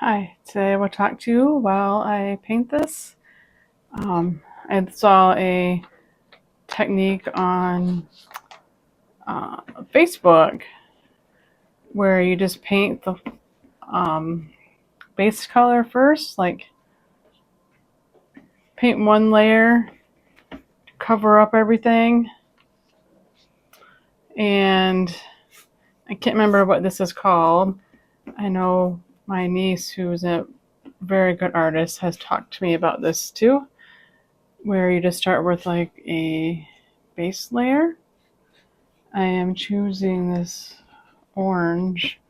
Hi, today I will talk to you while I paint this. I saw a technique on Facebook where you just paint the base color first, like paint one layer, cover up everything, and I can't remember what this is called. I know my niece, who's a very good artist, has talked to me about this too, where you just start with like a base layer. I am choosing this orange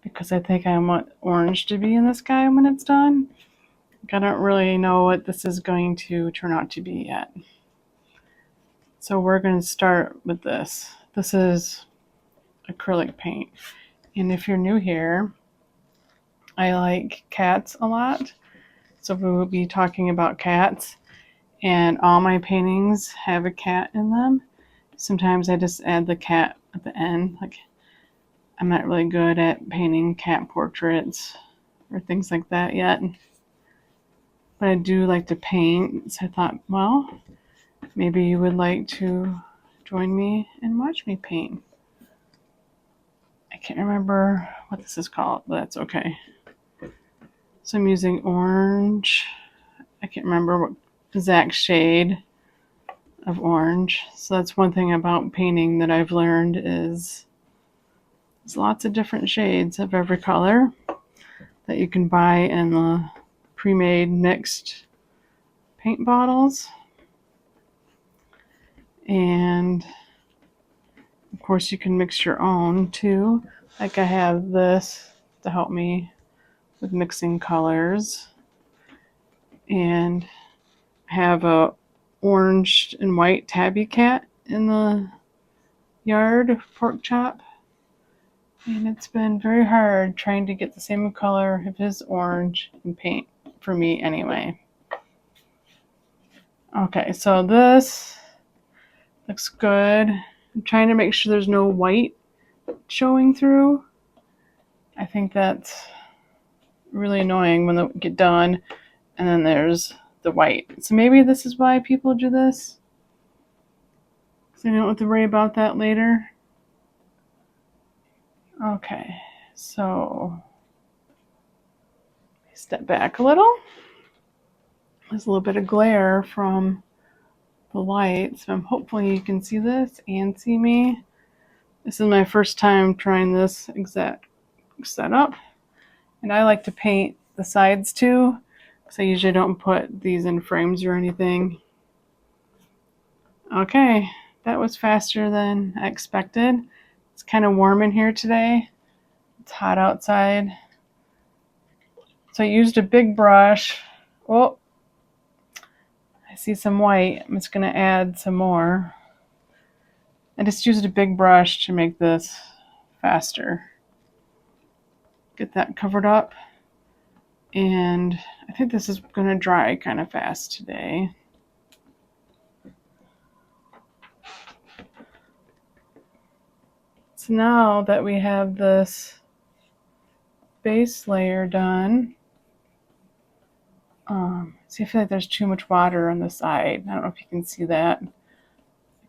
because I think I want orange to be in the sky when it's done. I don't really know what this is going to turn out to be yet. So we're going to start with this. This is acrylic paint. And if you're new here, I like cats a lot. So we will be talking about cats. And all my paintings have a cat in them. Sometimes I just add the cat at the end. Like, I'm not really good at painting cat portraits or things like that yet. But I do like to paint. So I thought, well, maybe you would like to join me and watch me paint. I can't remember what this is called, but that's okay. So I'm using orange. I can't remember what exact shade of orange. So that's one thing about painting that I've learned is there's lots of different shades of every color that you can buy in the pre-made mixed paint bottles. And of course you can mix your own too. Like I have this to help me with mixing colors. And I have a orange and white tabby cat in the yard, pork chop. And it's been very hard trying to get the same color of his orange and paint for me anyway. Okay, so this looks good. I'm trying to make sure there's no white showing through. I think that's really annoying when they get done and then there's the white. So maybe this is why people do this, so you don't have to worry about that later. Okay, so step back a little. There's a little bit of glare from the light, so hopefully you can see this and see me. This is my first time trying this exact setup, and I like to paint the sides too, because I usually don't put these in frames or anything. Okay, that was faster than I expected. It's kind of warm in here today. It's hot outside. So I used a big brush. Oh, I see some white. I'm just going to add some more. I just used a big brush to make this faster. Get that covered up. And I think this is going to dry kind of fast today. So now that we have this base layer done, see, I feel like there's too much water on the side. I don't know if you can see that.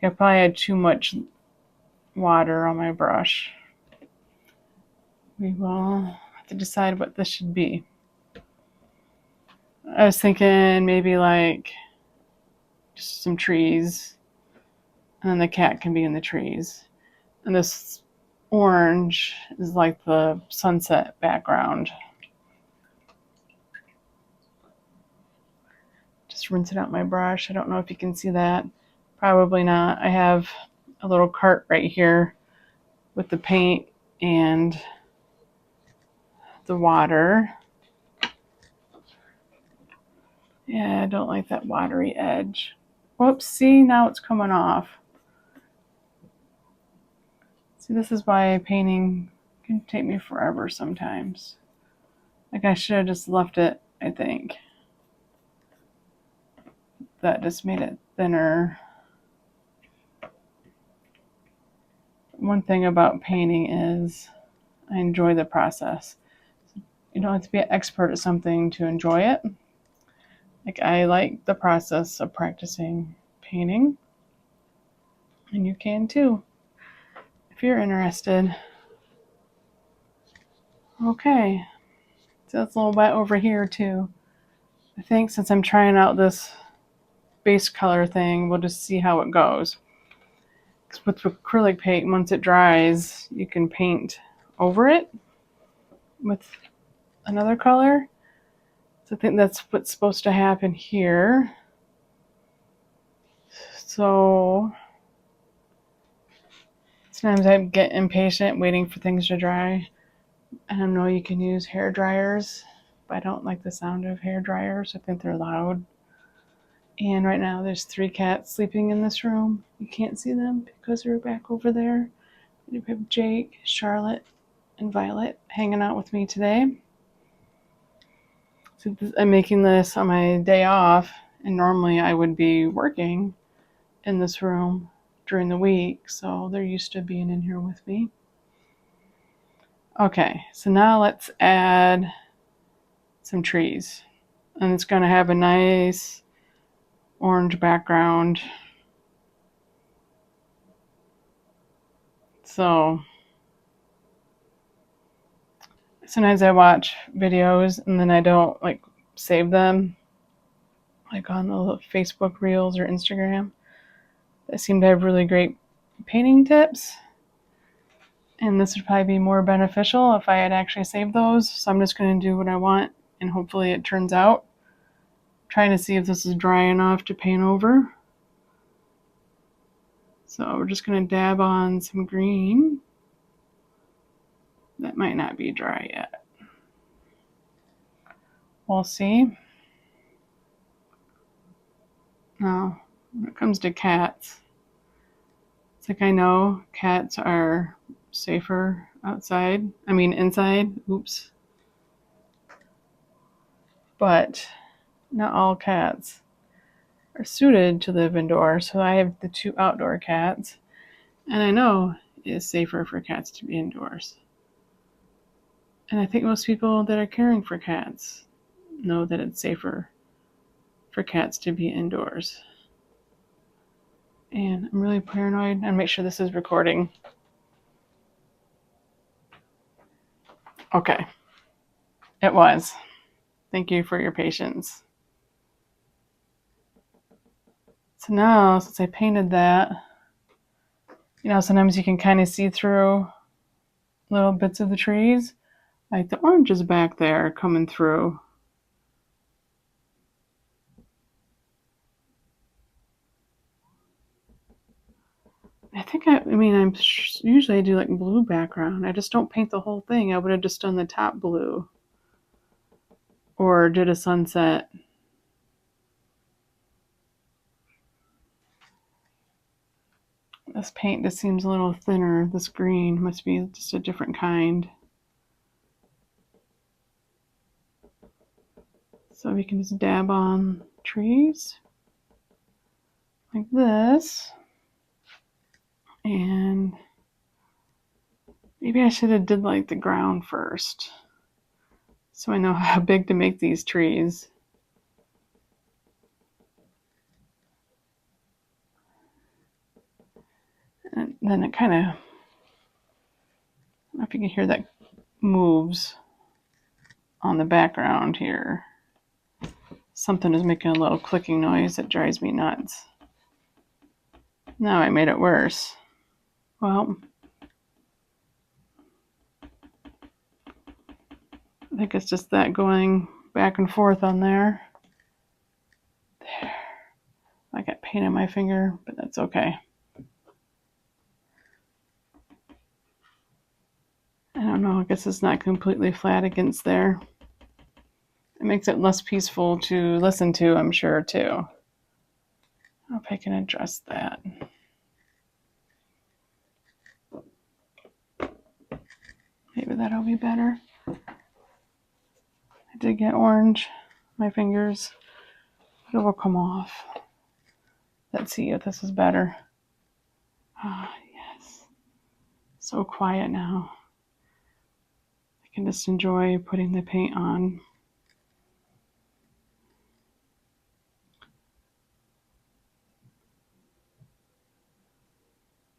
I probably had too much water on my brush. We will have to decide what this should be. I was thinking maybe like just some trees, and then the cat can be in the trees. And this orange is like the sunset background. Just rinsing out my brush. I don't know if you can see that. Probably not. I have a little cart right here with the paint and the water. Yeah, I don't like that watery edge. Whoops, see, now it's coming off. See, this is why painting can take me forever sometimes. Like, I should have just left it, I think. That just made it thinner. One thing about painting is I enjoy the process. You don't have to be an expert at something to enjoy it. Like, I like the process of practicing painting, and you can too if you're interested. Okay, so it's a little wet over here too. I think since I'm trying out this base color thing, we'll just see how it goes. Because with acrylic paint, once it dries, you can paint over it with another color. So I think that's what's supposed to happen here. So sometimes I get impatient waiting for things to dry. I don't know, you can use hair dryers, but I don't like the sound of hair dryers. I think they're loud. And right now there's 3 cats sleeping in this room. You can't see them because they're back over there. We have Jake, Charlotte, and Violet hanging out with me today. So I'm making this on my day off, and normally I would be working in this room during the week, so they're used to being in here with me. Okay, so now let's add some trees. And it's going to have a nice orange background. So sometimes I watch videos and then I don't save them like on the Facebook Reels or Instagram that seem to have really great painting tips. And this would probably be more beneficial if I had actually saved those. So I'm just going to do what I want and hopefully it turns out. I'm trying to see if this is dry enough to paint over. So we're just going to dab on some green. That might not be dry yet. We'll see. Now, when it comes to cats, it's like I know cats are safer inside. Oops. But not all cats are suited to live indoors. So I have the 2 outdoor cats, and I know it is safer for cats to be indoors. And I think most people that are caring for cats know that it's safer for cats to be indoors. And I'm really paranoid. And make sure this is recording. Okay. It was. Thank you for your patience. So now, since I painted that, sometimes you can kind of see through little bits of the trees. Like the orange is back there coming through. Usually I do like blue background. I just don't paint the whole thing. I would have just done the top blue. Or did a sunset. This paint just seems a little thinner. This green must be just a different kind. So we can just dab on trees like this. And maybe I should have did like the ground first, so I know how big to make these trees. And then it kind of, I don't know if you can hear that moves on the background here. Something is making a little clicking noise that drives me nuts. Now I made it worse. Well, I think it's just that going back and forth on there. There. I got paint on my finger, but that's okay. I don't know, I guess it's not completely flat against there. It makes it less peaceful to listen to, I'm sure, too. I hope I can adjust that. Maybe that'll be better. I did get orange, my fingers. It will come off. Let's see if this is better. Ah, yes. So quiet now. can just enjoy putting the paint on.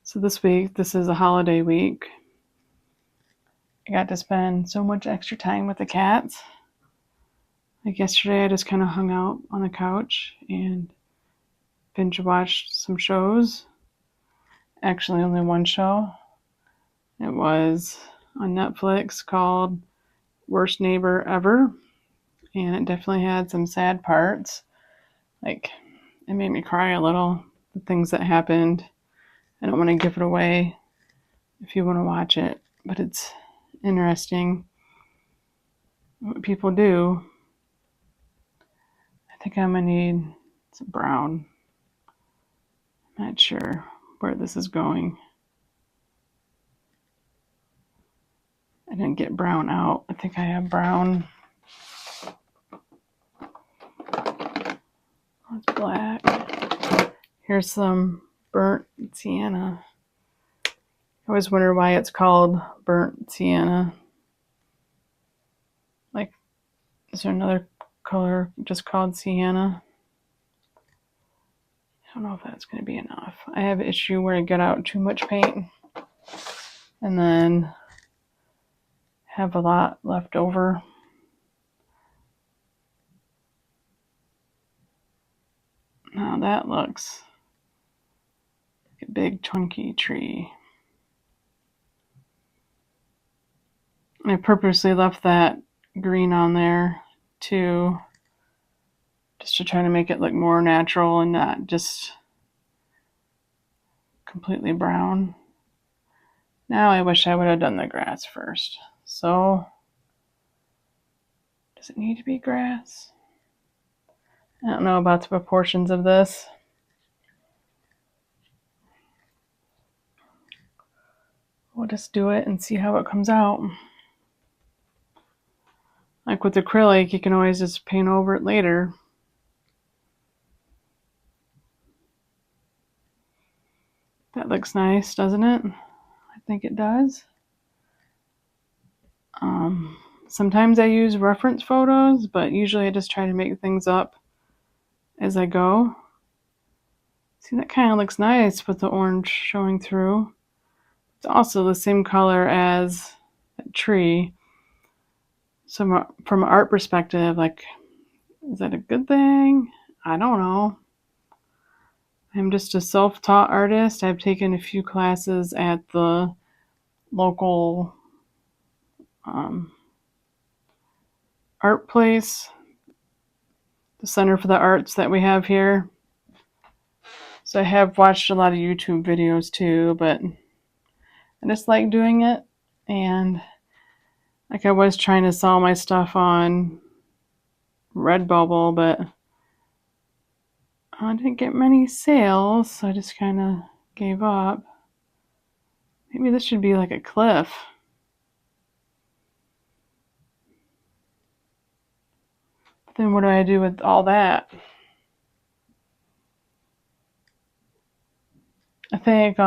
So this week, this is a holiday week. I got to spend so much extra time with the cats. Like yesterday, I just kind of hung out on the couch and binge watched some shows. Actually, only one show. It was on Netflix called Worst Neighbor Ever. And it definitely had some sad parts. Like, it made me cry a little, the things that happened. I don't want to give it away if you want to watch it, but it's interesting what people do. I think I'm going to need some brown. Not sure where this is going. I didn't get brown out. I think I have brown. It's black. Here's some burnt sienna. I always wonder why it's called burnt sienna. Like, is there another color just called sienna? I don't know if that's going to be enough. I have an issue where I get out too much paint and then have a lot left over. Now that looks like a big chunky tree. I purposely left that green on there too, just to try to make it look more natural and not just completely brown. Now I wish I would have done the grass first. So, does it need to be grass? I don't know about the proportions of this. We'll just do it and see how it comes out. Like with acrylic, you can always just paint over it later. That looks nice, doesn't it? I think it does. Sometimes I use reference photos, but usually I just try to make things up as I go. See, that kind of looks nice with the orange showing through. It's also the same color as that tree. So from an art perspective, like, is that a good thing? I don't know. I'm just a self-taught artist. I've taken a few classes at the local art place, the Center for the Arts that we have here. So I have watched a lot of YouTube videos too, but I just like doing it. And like, I was trying to sell my stuff on Redbubble, but I didn't get many sales, so I just kind of gave up. Maybe this should be like a cliff. But then what do I do with all that? I think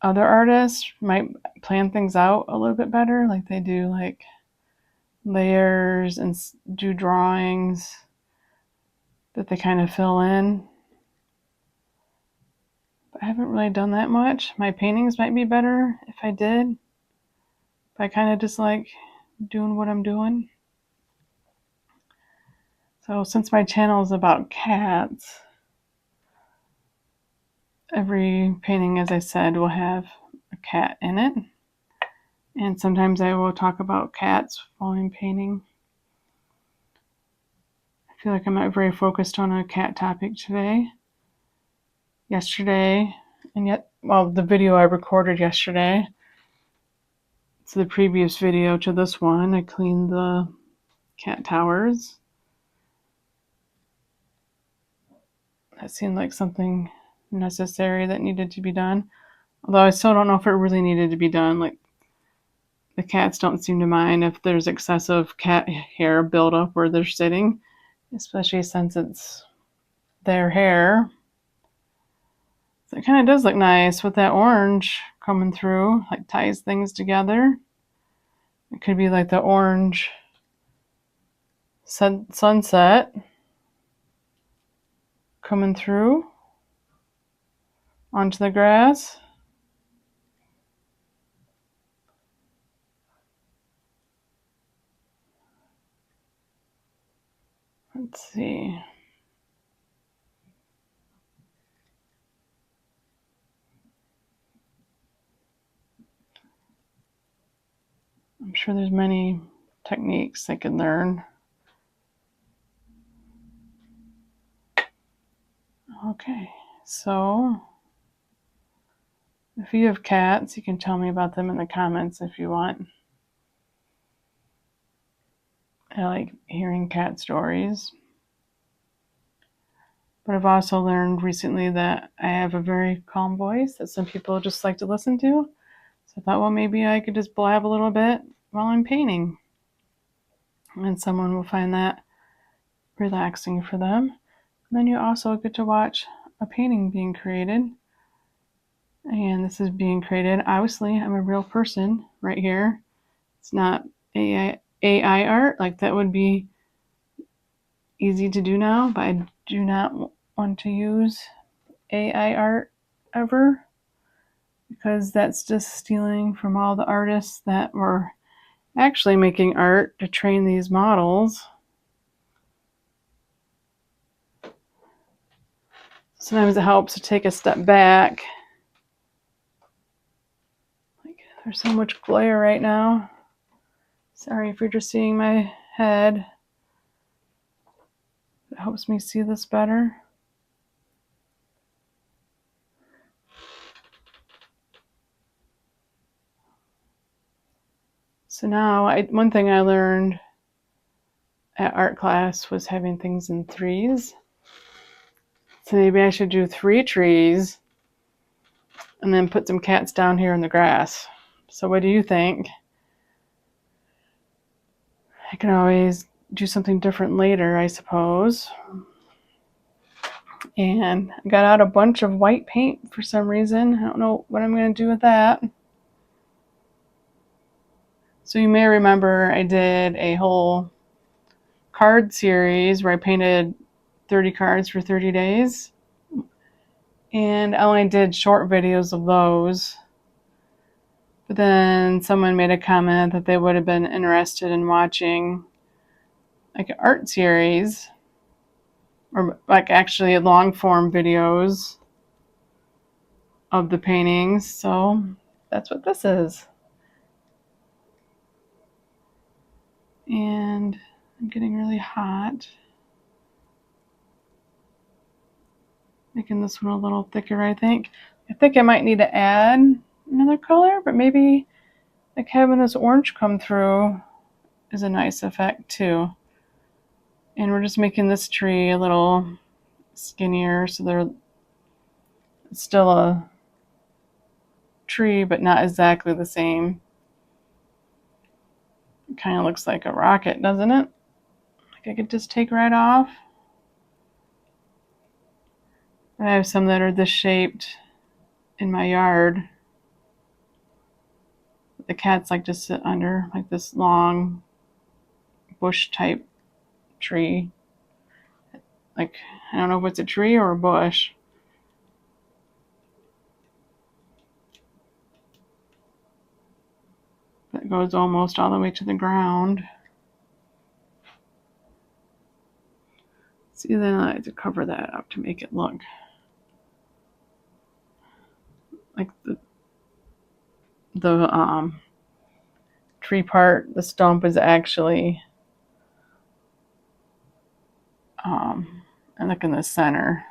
other artists might plan things out a little bit better, like they do like layers and do drawings that they kind of fill in. But I haven't really done that much. My paintings might be better if I did. But I kind of just like doing what I'm doing. So since my channel is about cats, every painting, as I said, will have a cat in it. And sometimes I will talk about cats while I'm painting. I feel like I'm not very focused on a cat topic today. Yesterday, the video I recorded yesterday, it's the previous video to this one, I cleaned the cat towers. That seemed like something necessary that needed to be done. Although I still don't know if it really needed to be done. Like, the cats don't seem to mind if there's excessive cat hair buildup where they're sitting, especially since it's their hair. So it kind of does look nice with that orange coming through, like ties things together. It could be like the orange sunset coming through onto the grass. Let's see. I'm sure there's many techniques they can learn. Okay, so if you have cats, you can tell me about them in the comments if you want. I like hearing cat stories. But I've also learned recently that I have a very calm voice that some people just like to listen to. So I thought, well, maybe I could just blab a little bit while I'm painting. And someone will find that relaxing for them. And then you also get to watch a painting being created. And this is being created. Obviously, I'm a real person right here. It's not AI art. Like that would be easy to do now, but I do not want to use AI art ever, because that's just stealing from all the artists that were actually making art to train these models. Sometimes it helps to take a step back. Like, there's so much glare right now. Sorry if you're just seeing my head. It helps me see this better. So now, one thing I learned at art class was having things in threes. So maybe I should do 3 trees and then put some cats down here in the grass. So what do you think? I can always do something different later, I suppose. And I got out a bunch of white paint for some reason. I don't know what I'm going to do with that. So you may remember I did a whole card series where I painted 30 cards for 30 days. And I only did short videos of those. But then someone made a comment that they would have been interested in watching like an art series, or like actually long form videos of the paintings. So that's what this is. And I'm getting really hot. Making this one a little thicker, I think. I think I might need to add another color, but maybe like having this orange come through is a nice effect too. And we're just making this tree a little skinnier, so they're still a tree, but not exactly the same. It kind of looks like a rocket, doesn't it? Like I could just take right off. I have some that are this shaped in my yard. The cats like to sit under, like this long bush type tree. Like, I don't know if it's a tree or a bush. But it goes almost all the way to the ground. See, then I have to cover that up to make it look like the tree part, the stump is actually and look in the center.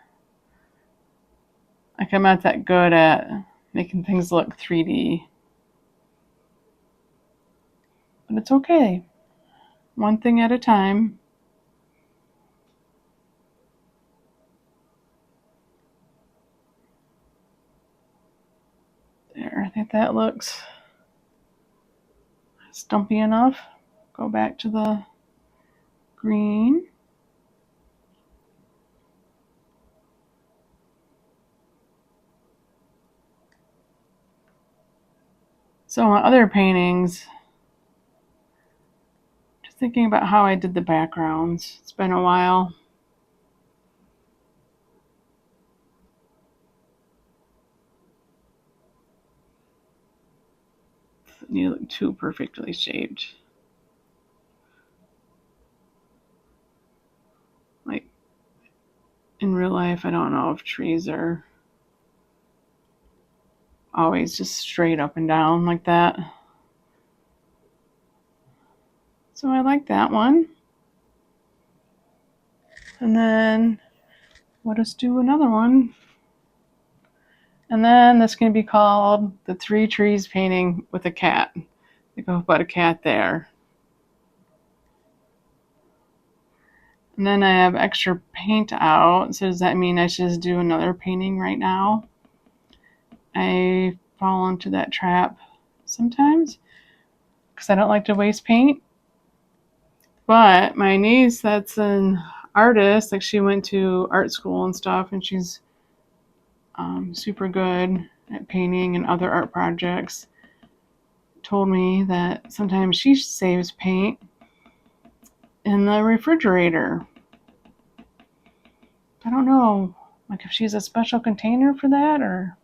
Like I'm not that good at making things look 3D. But it's okay. One thing at a time. There, I think that looks stumpy enough. Go back to the green. So on other paintings, just thinking about how I did the backgrounds. It's been a while. You look too perfectly shaped. Like in real life, I don't know if trees are always just straight up and down like that. So I like that one. And then let us do another one. And then this can be called the Three Trees Painting with a Cat. Think about a cat there. And then I have extra paint out. So does that mean I should just do another painting right now? I fall into that trap sometimes because I don't like to waste paint. But my niece, that's an artist, like she went to art school and stuff, and she's super good at painting and other art projects, told me that sometimes she saves paint in the refrigerator. I don't know, like if she has a special container for that, or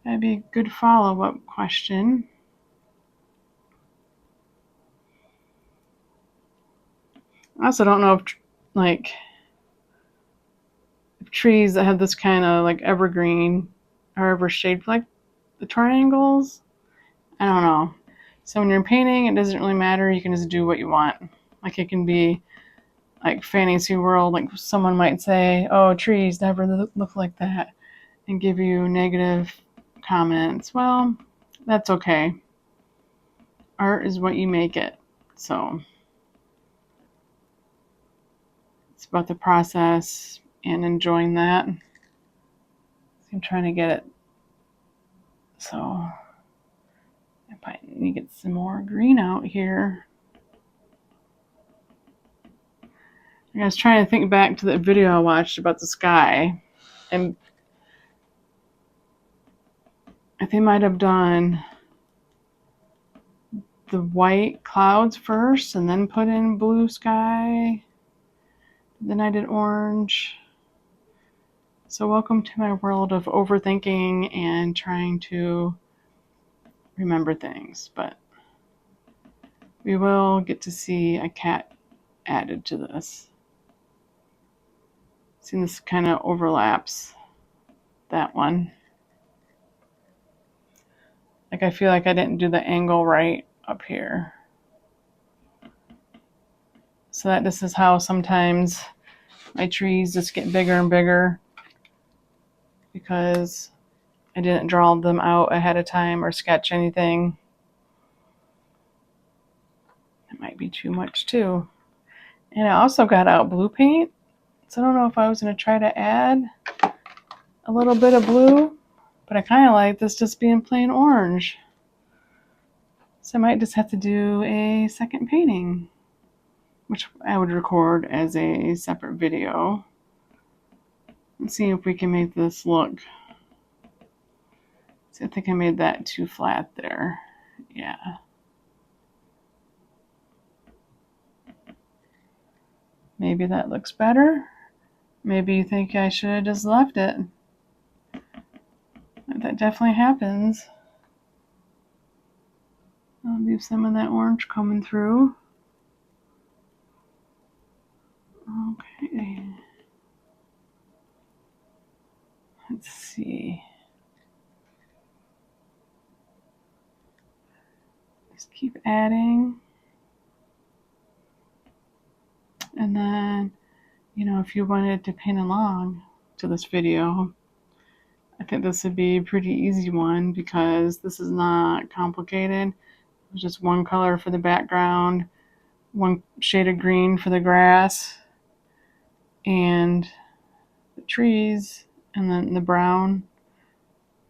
that'd be a good follow-up question. I also don't know if trees that have this kind of like evergreen are ever shaped like the triangles. I don't know. So when you're painting, it doesn't really matter. You can just do what you want. Like it can be like fantasy world. Like someone might say, "Oh, trees never look like that," and give you negative comments. Well, that's okay. Art is what you make it. So it's about the process and enjoying that. I'm trying to get it. So I might need to get some more green out here. I was trying to think back to the video I watched about the sky, and I think I might have done the white clouds first and then put in blue sky. Then I did orange. So welcome to my world of overthinking and trying to remember things. But we will get to see a cat added to this. See, this kind of overlaps that one. Like I feel like I didn't do the angle right up here. So that this is how sometimes my trees just get bigger and bigger because I didn't draw them out ahead of time or sketch anything. It might be too much too. And I also got out blue paint. So I don't know if I was going to try to add a little bit of blue, but I kind of like this just being plain orange. So I might just have to do a second painting, which I would record as a separate video. Let's see if we can make this look. See, I think I made that too flat there. Yeah. Maybe that looks better. Maybe you think I should have just left it. That definitely happens. I'll leave some of that orange coming through. Okay. Let's see. Just keep adding. And then, if you wanted to paint along to this video, I think this would be a pretty easy one because this is not complicated. It's just one color for the background, one shade of green for the grass and the trees, and then the brown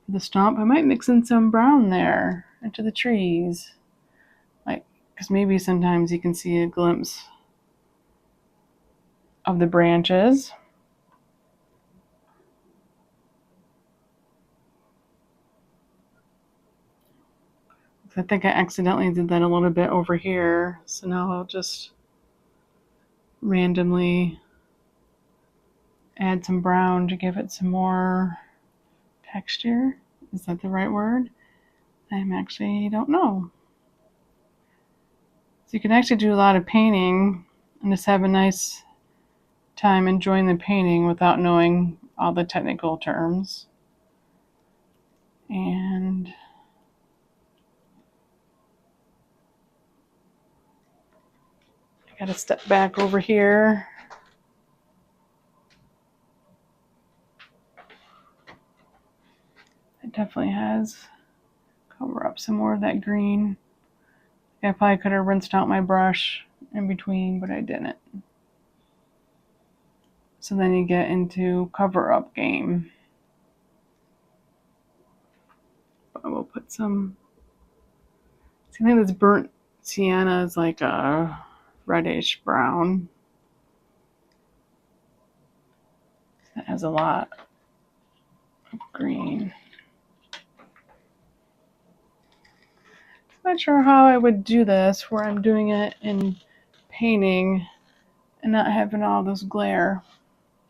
for the stump. I might mix in some brown there into the trees, because maybe sometimes you can see a glimpse of the branches. I think I accidentally did that a little bit over here. So now I'll just randomly add some brown to give it some more texture. Is that the right word? I actually don't know. So you can actually do a lot of painting and just have a nice time enjoying the painting without knowing all the technical terms. And I gotta step back over here. It definitely has cover up some more of that green. I probably could have rinsed out my brush in between, but I didn't. So then you get into cover up game. But we'll put some, I think this burnt sienna is like a reddish brown. It has a lot of green. I'm not sure how I would do this where I'm doing it in painting and not having all this glare.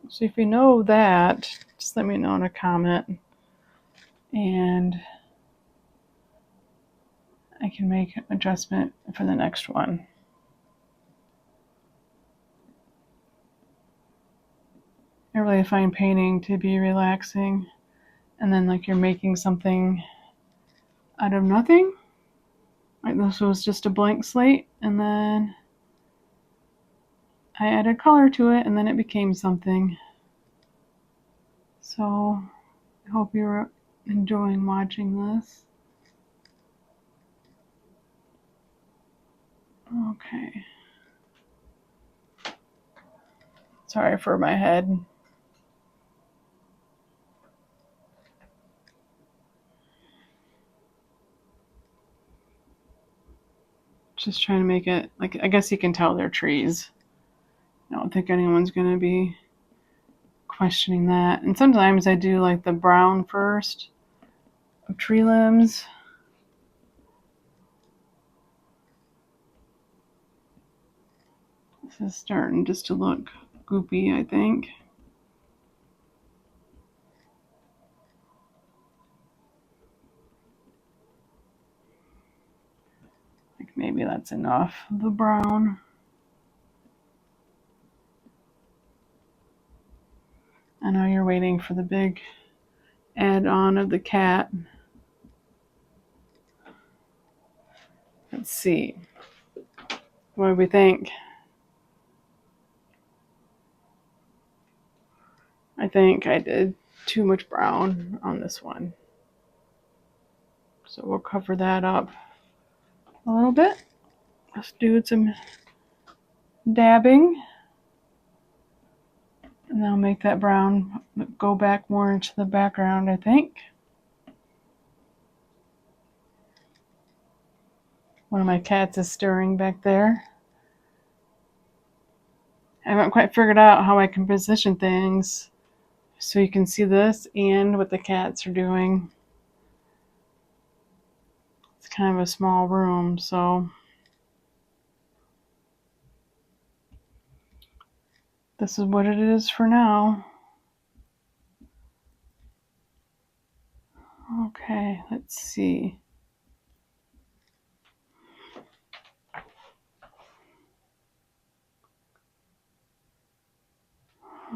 So if you know that, just let me know in a comment and I can make an adjustment for the next one. I really find painting to be relaxing, and then like you're making something out of nothing. Like this was just a blank slate, and then I added color to it, and then it became something. So I hope you're enjoying watching this. Okay. Sorry for my head. Just trying to make it, like, I guess you can tell they're trees. I don't think anyone's going to be questioning that. And sometimes I do like the brown first of tree limbs. This is starting just to look goopy, I think. Like maybe that's enough of the brown. I know you're waiting for the big add-on of the cat. Let's see. What do we think? I think I did too much brown on this one. So we'll cover that up a little bit. Let's do some dabbing. And I'll make that brown go back more into the background, I think. One of my cats is stirring back there. I haven't quite figured out how I can position things so you can see this and what the cats are doing. It's kind of a small room, so this is what it is for now. Okay, let's see.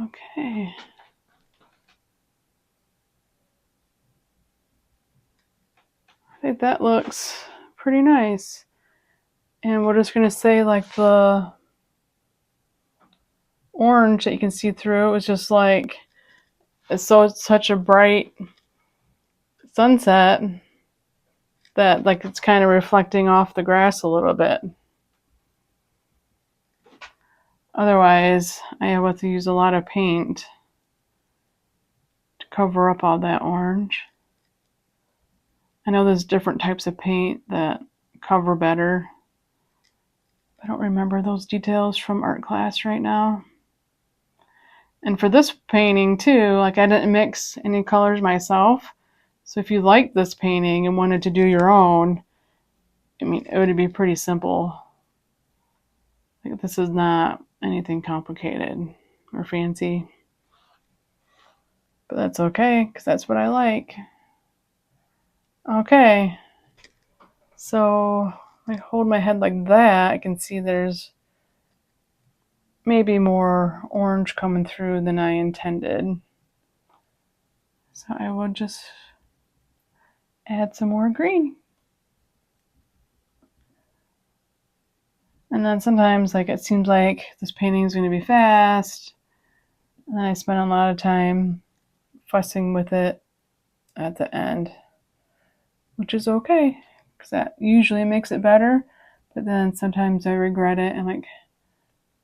Okay. I think that looks pretty nice. And we're just going to say like the orange that you can see through is just like, it's such a bright sunset that like it's kind of reflecting off the grass a little bit. Otherwise, I have to use a lot of paint to cover up all that orange. I know there's different types of paint that cover better. I don't remember those details from art class right now. And for this painting too, like I didn't mix any colors myself. So if you like this painting and wanted to do your own, I mean, it would be pretty simple. Like, this is not anything complicated or fancy. But that's okay, because that's what I like. Okay. So, I hold my head like that. I can see there's maybe more orange coming through than I intended. So I will just add some more green. And then sometimes, like, it seems like this painting is going to be fast, and then I spend a lot of time fussing with it at the end, which is okay, because that usually makes it better. But then sometimes I regret it, and like,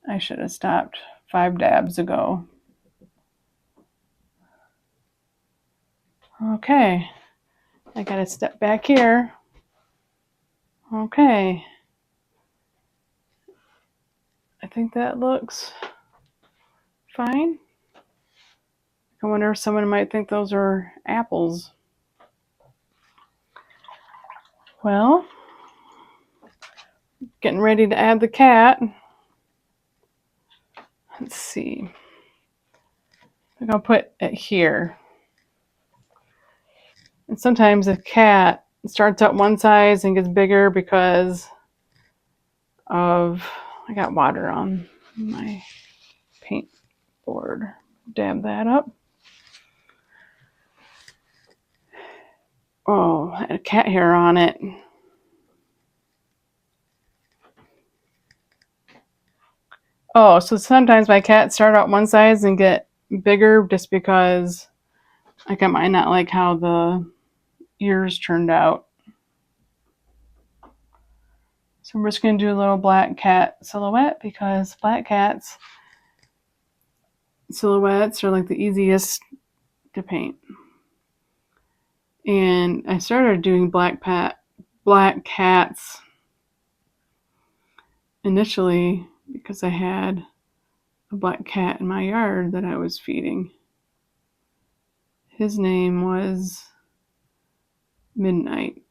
I should have stopped 5 dabs ago. Okay, I gotta step back here. Okay, I think that looks fine. I wonder if someone might think those are apples. Well, getting ready to add the cat. Let's see. I'm gonna put it here. And sometimes a cat starts out one size and gets bigger because of, I got water on my paint board. Dab that up. Oh, I had a cat hair on it. Oh, so sometimes my cats start out one size and get bigger just because, like, I might not like how the ears turned out. So we're just going to do a little black cat silhouette because black cats silhouettes are like the easiest to paint. And I started doing black cats initially because I had a black cat in my yard that I was feeding. His name was Midnight,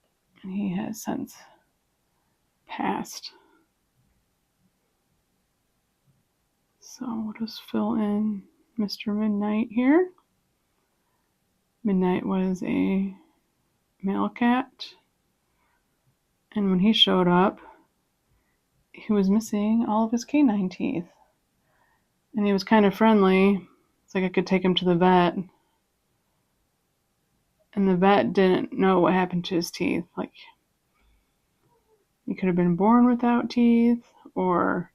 and he has since passed. So we'll just fill in Mr. Midnight here. Midnight was a male cat, and when he showed up, he was missing all of his canine teeth. And he was kind of friendly. It's like I could take him to the vet. And the vet didn't know what happened to his teeth. Like, he could have been born without teeth, or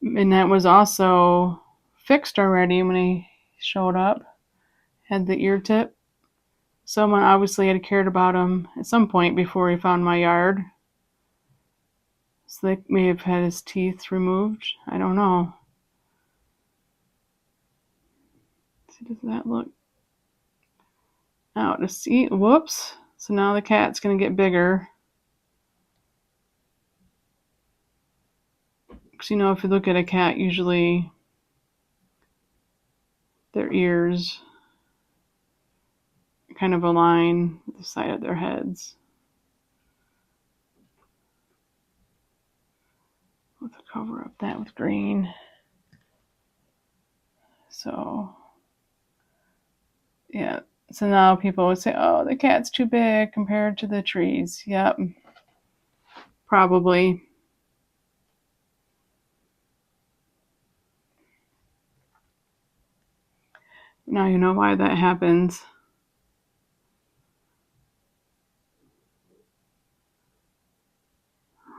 Midnight was also fixed already when he showed up, had the ear tip. Someone obviously had cared about him at some point before he found my yard. So they may have had his teeth removed. I don't know. So does that look out to see? Whoops. So now the cat's going to get bigger. Because, you know, if you look at a cat, usually their ears kind of align with the side of their heads. Let's cover up that with green. So, yeah. So now people would say, oh, the cat's too big compared to the trees. Yep. Probably. Now you know why that happens.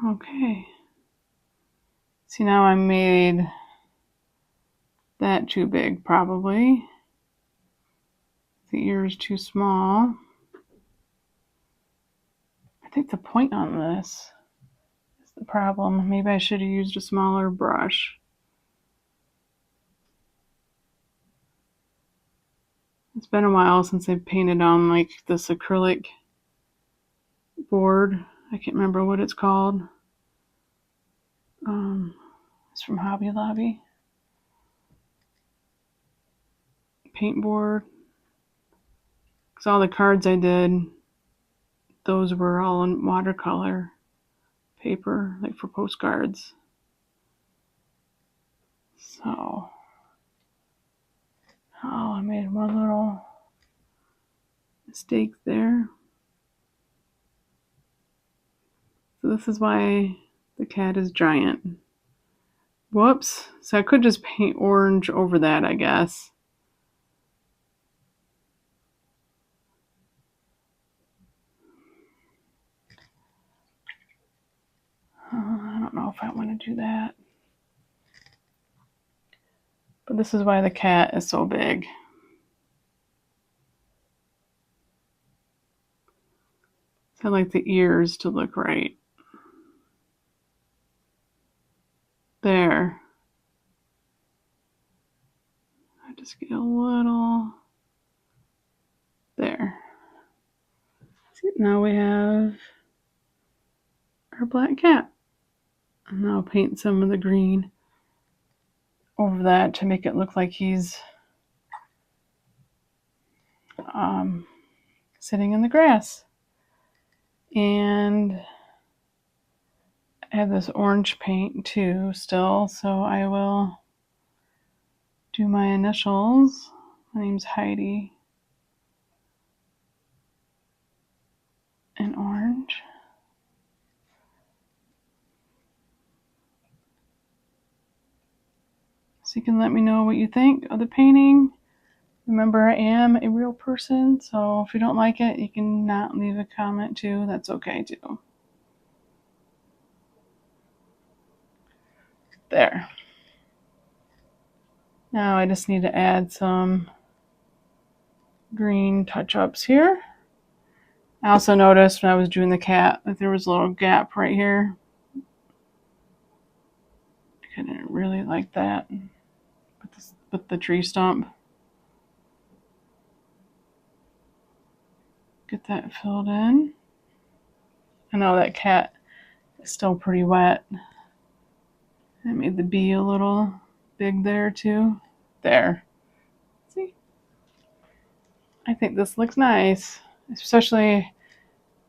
Okay. See, now I made that too big, probably. The ear is too small. I think the point on this is the problem. Maybe I should have used a smaller brush. It's been a while since I painted on like this acrylic board. I can't remember what it's called. It's from Hobby Lobby. Paint board. Because all the cards I did, those were all in watercolor. paper, like for postcards. So, oh, I made one little mistake there. So this is why the cat is giant. Whoops. So I could just paint orange over that, I guess. I don't know if I want to do that. But this is why the cat is so big. So I like the ears to look right. There. I just get a little there. See, now we have our black cat. And now I'll paint some of the green over that to make it look like he's sitting in the grass. And I have this orange paint too still, so I will do my initials. My name's Heidi. In orange. So you can let me know what you think of the painting. Remember, I am a real person, so if you don't like it, you can not leave a comment too. That's okay too. There. Now I just need to add some green touch-ups here. I also noticed when I was doing the cat that there was a little gap right here. I didn't really like that with the tree stump. Get that filled in. I know that cat is still pretty wet. I made the bee a little big there too. There. See? I think this looks nice, especially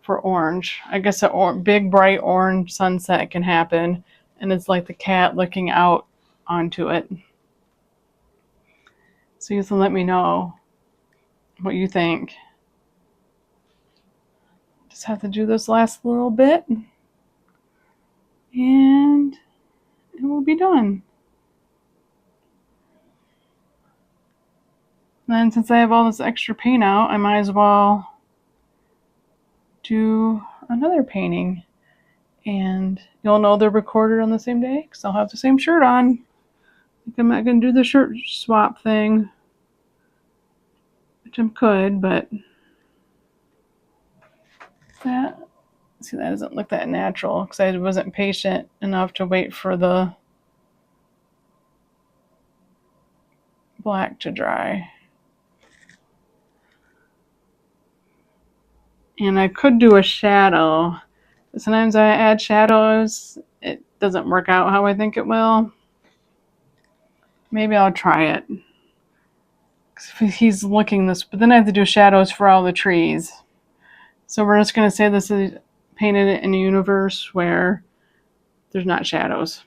for orange. I guess a big bright orange sunset can happen, and it's like the cat looking out onto it. So you can let me know what you think. Just have to do this last little bit, and it will be done. Then since I have all this extra paint out, I might as well do another painting. And you'll know they're recorded on the same day because I'll have the same shirt on. I think I'm not going to do the shirt swap thing, which I could, but that doesn't look that natural because I wasn't patient enough to wait for the black to dry. And I could do a shadow, but sometimes I add shadows, it doesn't work out how I think it will. Maybe I'll try it. He's looking this, but then I have to do shadows for all the trees. So we're just going to say this is painted in a universe where there's not shadows.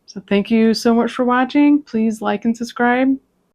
So thank you so much for watching. Please like and subscribe.